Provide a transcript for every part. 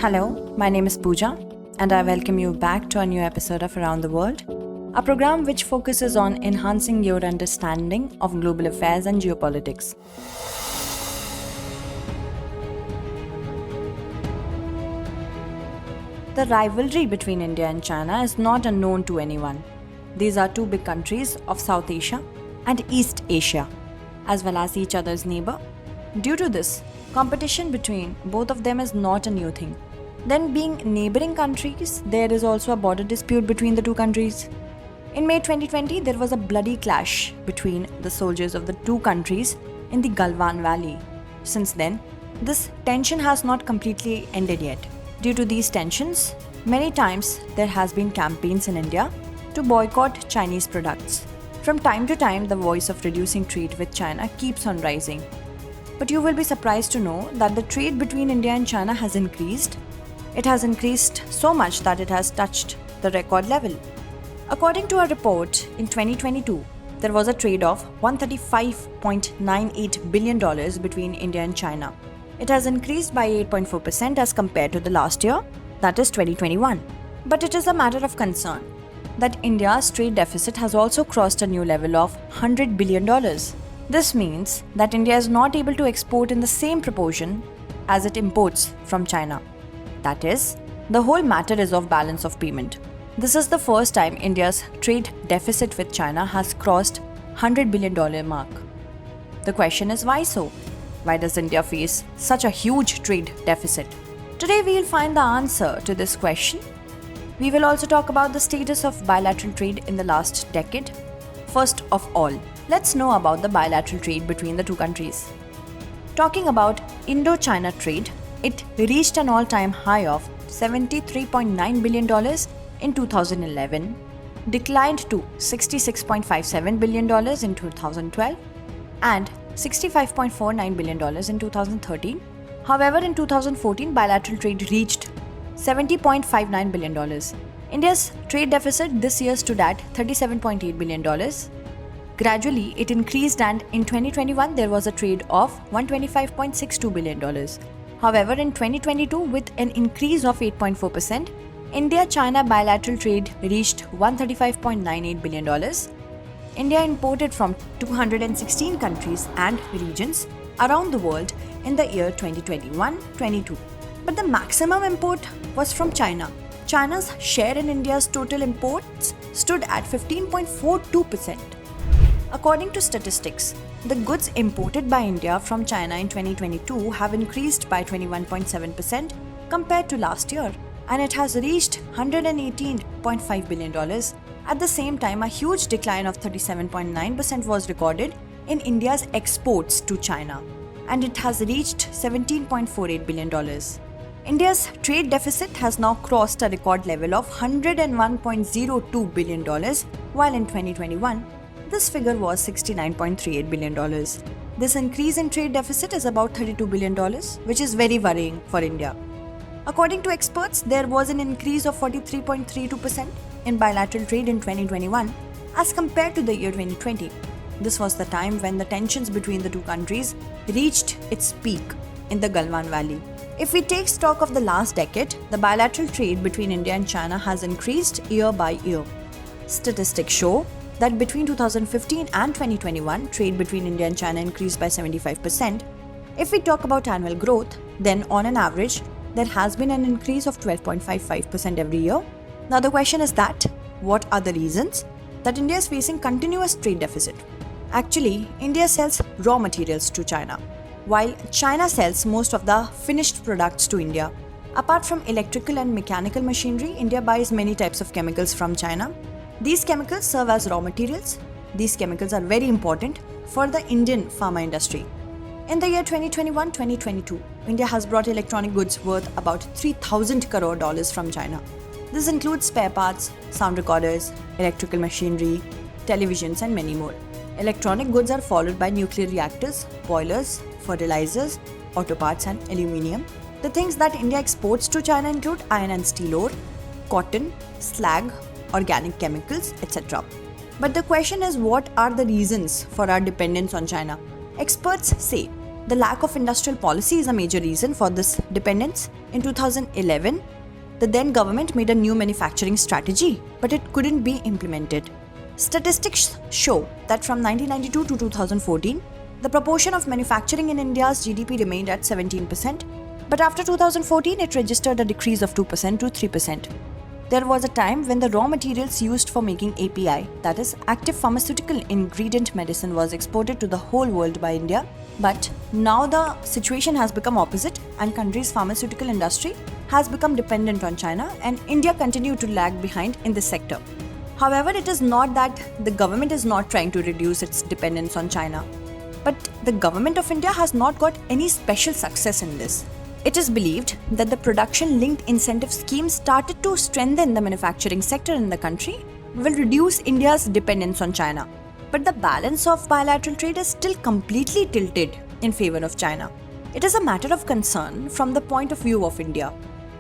Hello, my name is Pooja, and I welcome you back to a new episode of Around the World, a program which focuses on enhancing your understanding of global affairs and geopolitics. The rivalry between India and China is not unknown to anyone. These are two big countries of South Asia and East Asia, as well as each other's neighbor. Due to this, competition between both of them is not a new thing. Then, being neighboring countries, there is also a border dispute between the two countries. In May 2020, there was a bloody clash between the soldiers of the two countries in the Galvan Valley. Since then, this tension has not completely ended yet. Due to these tensions, many times there has been campaigns in India to boycott Chinese products. From time to time, the voice of reducing trade with China keeps on rising. But you will be surprised to know that the trade between India and China has increased. It has increased so much that it has touched the record level. According to a report, in 2022, there was a trade of $135.98 billion between India and China. It has increased by 8.4% as compared to the last year, that is 2021. But it is a matter of concern that India's trade deficit has also crossed a new level of $100 billion. This means that India is not able to export in the same proportion as it imports from China. That is, the whole matter is of balance of payment. This is the first time India's trade deficit with China has crossed $100 billion mark. The question is, why so? Why does India face such a huge trade deficit? Today we will find the answer to this question. We will also talk about the status of bilateral trade in the last decade. First of all, let's know about the bilateral trade between the two countries. Talking about Indo-China trade, it reached an all-time high of $73.9 billion in 2011, declined to $66.57 billion in 2012, and $65.49 billion in 2013. However, in 2014, bilateral trade reached $70.59 billion. India's trade deficit this year stood at $37.8 billion. Gradually, it increased, and in 2021, there was a trade of $125.62 billion. However, in 2022, with an increase of 8.4%, India-China bilateral trade reached $135.98 billion. India imported from 216 countries and regions around the world in the year 2021-22. But the maximum import was from China. China's share in India's total imports stood at 15.42%. According to statistics, the goods imported by India from China in 2022 have increased by 21.7% compared to last year, and it has reached $118.5 billion. At the same time, a huge decline of 37.9% was recorded in India's exports to China, and it has reached $17.48 billion. India's trade deficit has now crossed a record level of $101.02 billion, while in 2021, this figure was $69.38 billion. This increase in trade deficit is about $32 billion, which is very worrying for India. According to experts, there was an increase of 43.32% in bilateral trade in 2021 as compared to the year 2020. This was the time when the tensions between the two countries reached its peak in the Galvan Valley. If we take stock of the last decade, the bilateral trade between India and China has increased year by year. Statistics show that between 2015 and 2021, trade between India and China increased by 75%. If we talk about annual growth, then on an average, there has been an increase of 12.55% every year. Now the question is that, what are the reasons that India is facing continuous trade deficit? Actually, India sells raw materials to China, while China sells most of the finished products to India. Apart from electrical and mechanical machinery, India buys many types of chemicals from China. These chemicals serve as raw materials. These chemicals are very important for the Indian pharma industry. In the year 2021-2022, India has brought electronic goods worth about $3,000 crore from China. This includes spare parts, sound recorders, electrical machinery, televisions, and many more. Electronic goods are followed by nuclear reactors, boilers, fertilizers, auto parts, and aluminium. The things that India exports to China include iron and steel ore, cotton, slag, organic chemicals, etc. But the question is, what are the reasons for our dependence on China? Experts say The lack of industrial policy is a major reason for this dependence. In 2011, the then government made a new manufacturing strategy, but it couldn't be implemented. Statistics show that from 1992 to 2014, the proportion of manufacturing in India's GDP remained at 17%, but after 2014, it registered a decrease of 2% to 3%. There was a time when the raw materials used for making API, that is, active pharmaceutical ingredient medicine, was exported to the whole world by India. But now the situation has become opposite, and country's pharmaceutical industry has become dependent on China, and India continued to lag behind in this sector. However, it is not that the government is not trying to reduce its dependence on China, but the government of India has not got any special success in this. It is believed that the production-linked incentive scheme started to strengthen the manufacturing sector in the country will reduce India's dependence on China. But the balance of bilateral trade is still completely tilted in favor of China. It is a matter of concern from the point of view of India.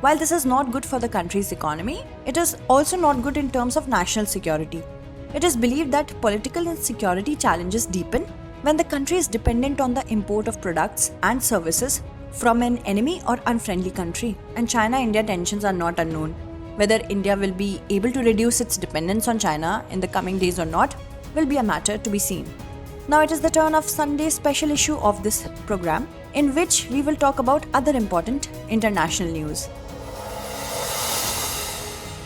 While this is not good for the country's economy, it is also not good in terms of national security. It is believed that political and security challenges deepen when the country is dependent on the import of products and services from an enemy or unfriendly country, and China-India tensions are not unknown. Whether India will be able to reduce its dependence on China in the coming days or not will be a matter to be seen. Now it is the turn of Sunday's special issue of this program, in which we will talk about other important international news.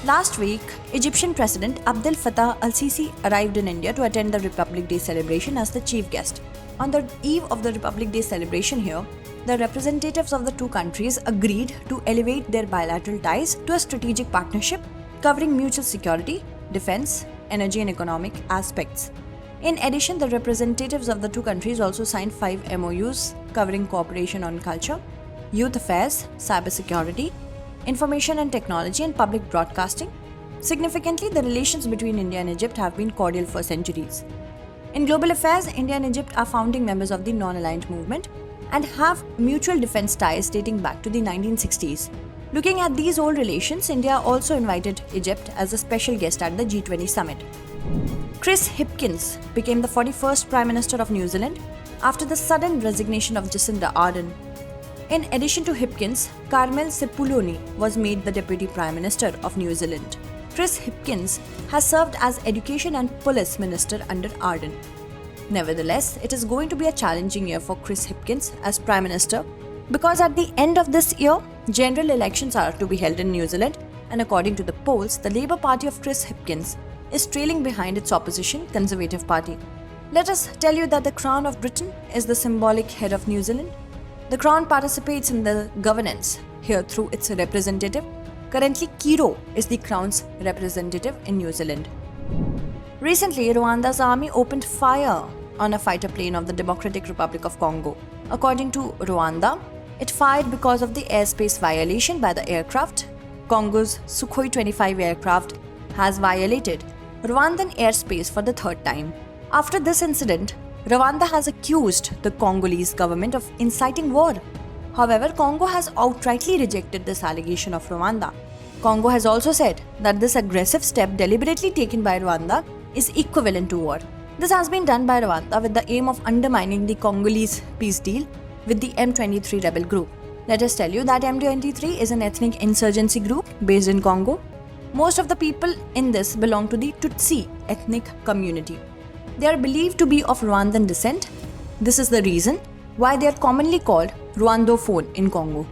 Last week, Egyptian President Abdel Fattah al-Sisi arrived in India to attend the Republic Day celebration as the chief guest. On the eve of the Republic Day celebration here, the representatives of the two countries agreed to elevate their bilateral ties to a strategic partnership covering mutual security, defense, energy and economic aspects. In addition, the representatives of the two countries also signed 5 MOUs covering cooperation on culture, youth affairs, cybersecurity, information and technology, and public broadcasting. Significantly, the relations between India and Egypt have been cordial for centuries. In global affairs, India and Egypt are founding members of the non-aligned movement and have mutual defense ties dating back to the 1960s. Looking at these old relations, India also invited Egypt as a special guest at the G20 summit. Chris Hipkins became the 41st Prime Minister of New Zealand after the sudden resignation of Jacinda Ardern. In addition to Hipkins, Carmel Sepuloni was made the Deputy Prime Minister of New Zealand. Chris Hipkins has served as Education and Police Minister under Ardern. Nevertheless, it is going to be a challenging year for Chris Hipkins as Prime Minister because at the end of this year, general elections are to be held in New Zealand, and according to the polls, the Labour Party of Chris Hipkins is trailing behind its opposition Conservative Party. Let us tell you that the Crown of Britain is the symbolic head of New Zealand. The Crown participates in the governance here through its representative. Currently, Kiro is the Crown's representative in New Zealand. Recently, Rwanda's army opened fire on a fighter plane of the Democratic Republic of Congo. According to Rwanda, it fired because of the airspace violation by the aircraft. Congo's Sukhoi 25 aircraft has violated Rwandan airspace for the third time. After this incident, Rwanda has accused the Congolese government of inciting war. However, Congo has outrightly rejected this allegation of Rwanda. Congo has also said that this aggressive step deliberately taken by Rwanda is equivalent to war. This has been done by Rwanda with the aim of undermining the Congolese peace deal with the M23 rebel group. Let us tell you that M23 is an ethnic insurgency group based in Congo. Most of the people in this belong to the Tutsi ethnic community. They are believed to be of Rwandan descent. This is the reason why they are commonly called Rwandophone in Congo.